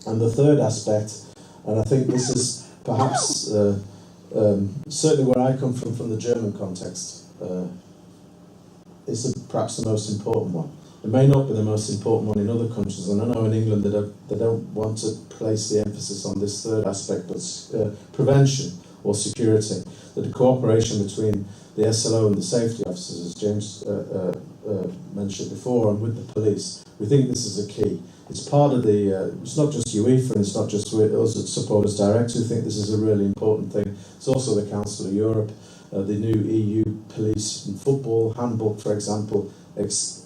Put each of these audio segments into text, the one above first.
And the third aspect, and I think this is perhaps certainly where I come from the German context, is perhaps the most important one. It may not be the most important one in other countries, and I know in England they don't want to place the emphasis on this third aspect, but prevention or security. That the cooperation between the SLO and the safety officers, as James mentioned before, and with the police, we think this is a key. It's part of the, it's not just UEFA and it's not just us at Supporters Direct who think this is a really important thing. It's also the Council of Europe, the new EU Police and Football Handbook, for example,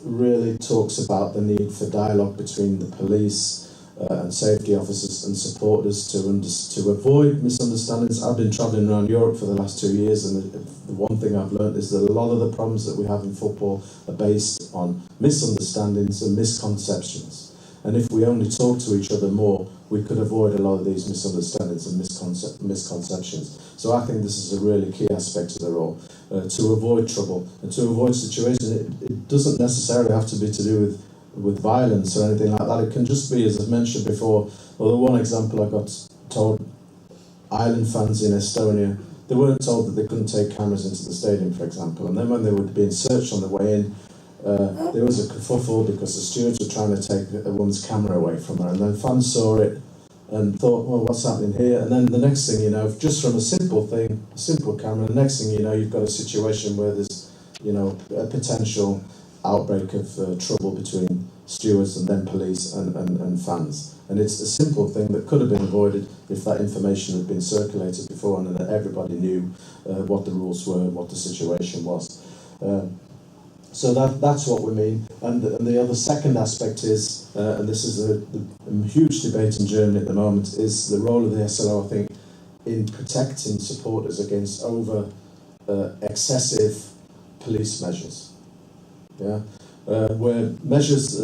really talks about the need for dialogue between the police and safety officers and supporters to avoid misunderstandings. I've been travelling around Europe for the last 2 years, and the one thing I've learned is that a lot of the problems that we have in football are based on misunderstandings and misconceptions. And if we only talk to each other more, we could avoid a lot of these misunderstandings and misconceptions. So I think this is a really key aspect of the role, to avoid trouble and to avoid situations. It doesn't necessarily have to be to do with violence or anything like that. It can just be, as I've mentioned before, well, the one example I got told, Ireland fans in Estonia, they weren't told that they couldn't take cameras into the stadium, for example. And then when they were being searched on the way in, there was a kerfuffle because the stewards were trying to take a woman's camera away from her, and then fans saw it and thought, well, what's happening here? And then the next thing you know, just from a simple thing, a simple camera, the next thing you know, you've got a situation where there's, you know, a potential outbreak of trouble between stewards and then police and fans. And it's a simple thing that could have been avoided if that information had been circulated before and that everybody knew what the rules were and what the situation was. So that's what we mean. And the other second aspect is, and this is a huge debate in Germany at the moment, is the role of the SLO, I think, in protecting supporters against excessive police measures. Yeah, where measures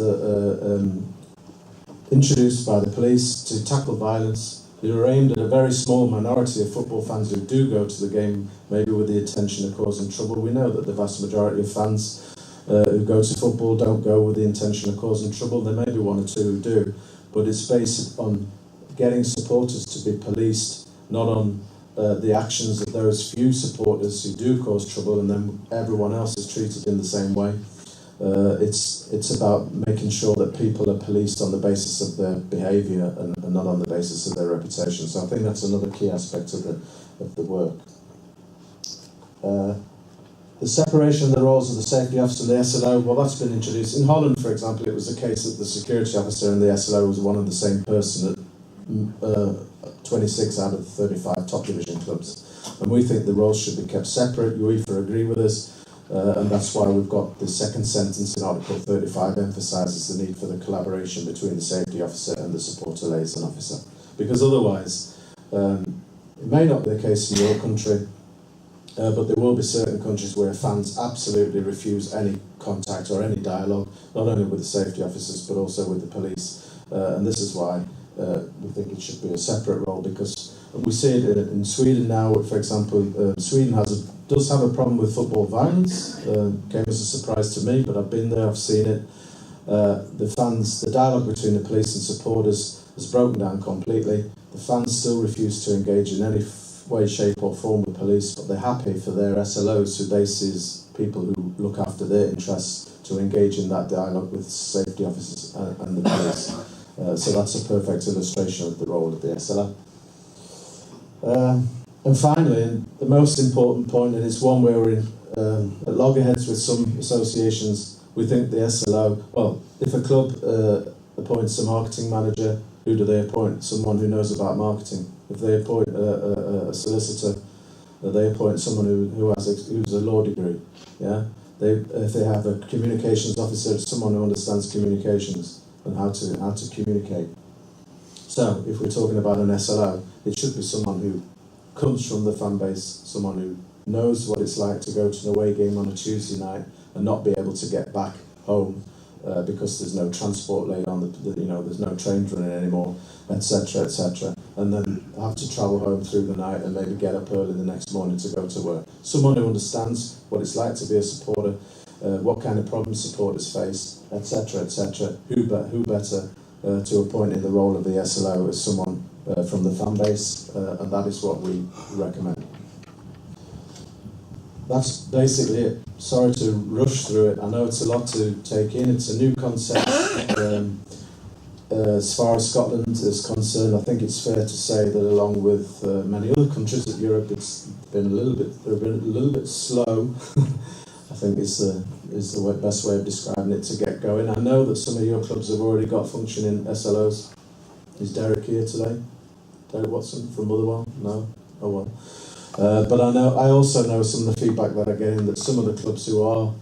introduced by the police to tackle violence, they are aimed at a very small minority of football fans who do go to the game, maybe with the intention of causing trouble. We know that the vast majority of fans who go to football don't go with the intention of causing trouble. There may be one or two who do, but it's based on getting supporters to be policed, not on the actions of those few supporters who do cause trouble and then everyone else is treated in the same way. It's about making sure that people are policed on the basis of their behaviour and not on the basis of their reputation. So I think that's another key aspect of the work. The separation of the roles of the safety officer and the SLO, well, that's been introduced. In Holland, for example, it was the case that the security officer and the SLO was one and the same person at 26 out of the 35 top division clubs. And we think the roles should be kept separate. UEFA agree with us. And that's why we've got the second sentence in Article 35 emphasises the need for the collaboration between the safety officer and the supporter liaison officer. Because otherwise, it may not be the case in your country, but there will be certain countries where fans absolutely refuse any contact or any dialogue, not only with the safety officers but also with the police. And this is why we think it should be a separate role, because we see it in Sweden now, for example. Sweden does have a problem with football violence. Came as a surprise to me, but I've been there, I've seen it. The dialogue between the police and supporters has broken down completely. The fans still refuse to engage in any way, shape or form with police, but they're happy for their SLOs, who they see as people who look after their interests, to engage in that dialogue with safety officers and the police. So that's a perfect illustration of the role of the SLO. And finally, and the most important point, and it's one where we're at loggerheads with some associations, we think the SLO, well, if a club appoints a marketing manager, who do they appoint? Someone who knows about marketing. If they appoint a solicitor, they appoint someone who's a law degree. Yeah, if they have a communications officer, someone who understands communications and how to communicate. So, if we're talking about an SLO, it should be someone who comes from the fan base, someone who knows what it's like to go to an away game on a Tuesday night and not be able to get back home because there's no transport laid on there's no trains running anymore, etc., etc., and then have to travel home through the night and maybe get up early the next morning to go to work. Someone who understands what it's like to be a supporter, what kind of problems supporters face, etc., etc. Who better to appointing the role of the SLO as someone from the fan base, and that is what we recommend. That's basically it. Sorry to rush through it. I know it's a lot to take in. It's a new concept. As far as Scotland is concerned, I think it's fair to say that along with many other countries of Europe, it's been a little bit slow. I think is the best way of describing it to get going. I know that some of your clubs have already got functioning SLOs. Is Derek here today? Derek Watson from Motherwell? No? Oh well. But I also know some of the feedback that I get in that some of the clubs who are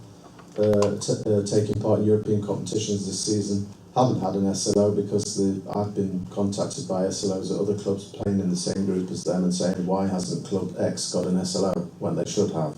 taking part in European competitions this season haven't had an SLO because I've been contacted by SLOs at other clubs playing in the same group as them and saying, why hasn't Club X got an SLO when they should have?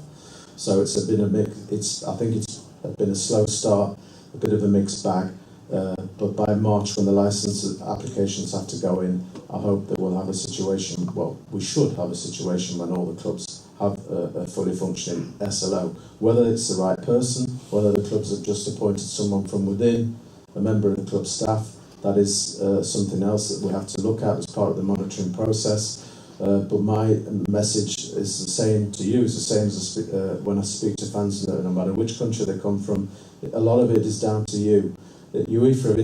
So it's been a mix. I think it's been a slow start, a bit of a mixed bag. But by March, when the licence applications have to go in, I hope that we'll have a situation. Well, we should have a situation when all the clubs have a fully functioning SLO. Whether it's the right person, whether the clubs have just appointed someone from within, a member of the club staff, that is something else that we have to look at as part of the monitoring process. But my message is the same to you, it's the same as when I speak to fans, no matter which country they come from. A lot of it is down to you. UEFA have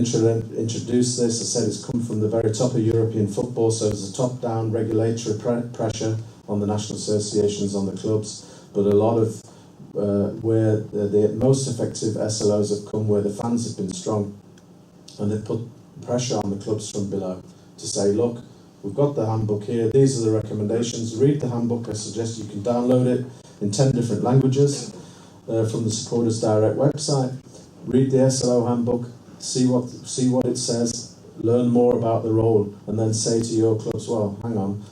introduced this. I said it's come from the very top of European football, so there's a top-down regulatory pressure on the national associations, on the clubs, but a lot of where the most effective SLOs have come where the fans have been strong, and they've put pressure on the clubs from below to say, look, we've got the handbook here, these are the recommendations, read the handbook. I suggest you can download it in 10 different languages from the Supporters Direct website. Read the SLO handbook, see what it says, learn more about the role, and then say to your clubs, well, hang on,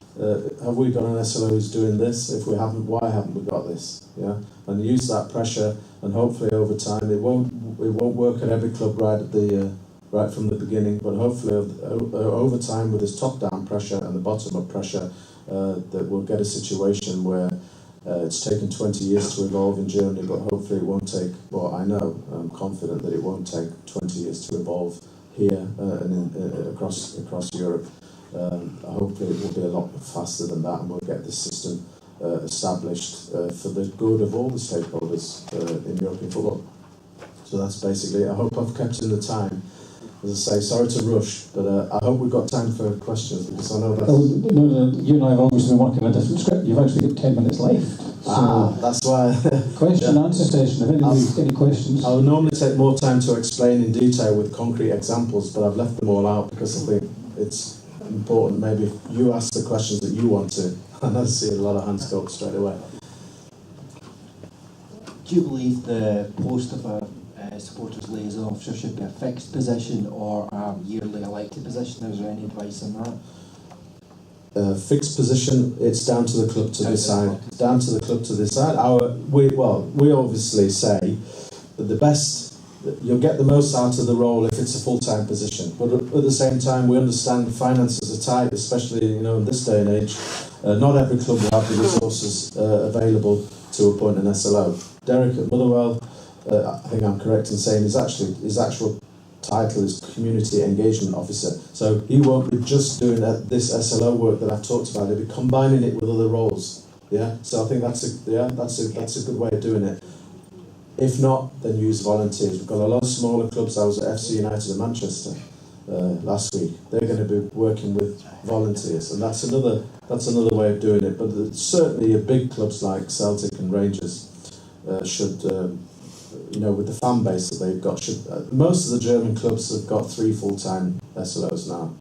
have we got an SLO who's doing this? If we haven't, why haven't we got this? Yeah, and use that pressure, and hopefully over time, it won't work at every club right from the beginning, but hopefully over time, with this top-down pressure and the bottom-up pressure, that we'll get a situation where it's taken 20 years to evolve in Germany, but hopefully it won't take, well, I know, I'm confident that it won't take 20 years to evolve here and across Europe. Hopefully it will be a lot faster than that, and we'll get this system established for the good of all the stakeholders in European football. So that's basically it. I hope I've kept in the time. As I say, sorry to rush, but I hope we've got time for questions, because I know that... No, you and I have obviously been working on a different script. You've actually got 10 minutes left. So that's why... question and answer session, if any questions. I would normally take more time to explain in detail with concrete examples, but I've left them all out because I think it's important. Maybe if you ask the questions that you want to, and I see a lot of hands go up straight away. Do you believe the post of a supporters liaison officer should be a fixed position or a yearly elected position? Is there any advice on that? Fixed position, it's down to the club to decide. Down to the club to decide. We obviously say that you'll get the most out of the role if it's a full-time position. But at the same time, we understand the finances are tight, especially in this day and age. Not every club will have the resources available to appoint an SLO. Derek at Motherwell, I think I'm correct in saying his actual title is Community Engagement Officer. So he won't be just doing this SLO work that I've talked about. He'll be combining it with other roles. Yeah. So I think that's a good way of doing it. If not, then use volunteers. We've got a lot of smaller clubs. I was at FC United in Manchester last week. They're going to be working with volunteers, and that's another way of doing it. But certainly, your big clubs like Celtic and Rangers should. With the fan base that they've got, most of the German clubs have got 3 full-time SLOs now.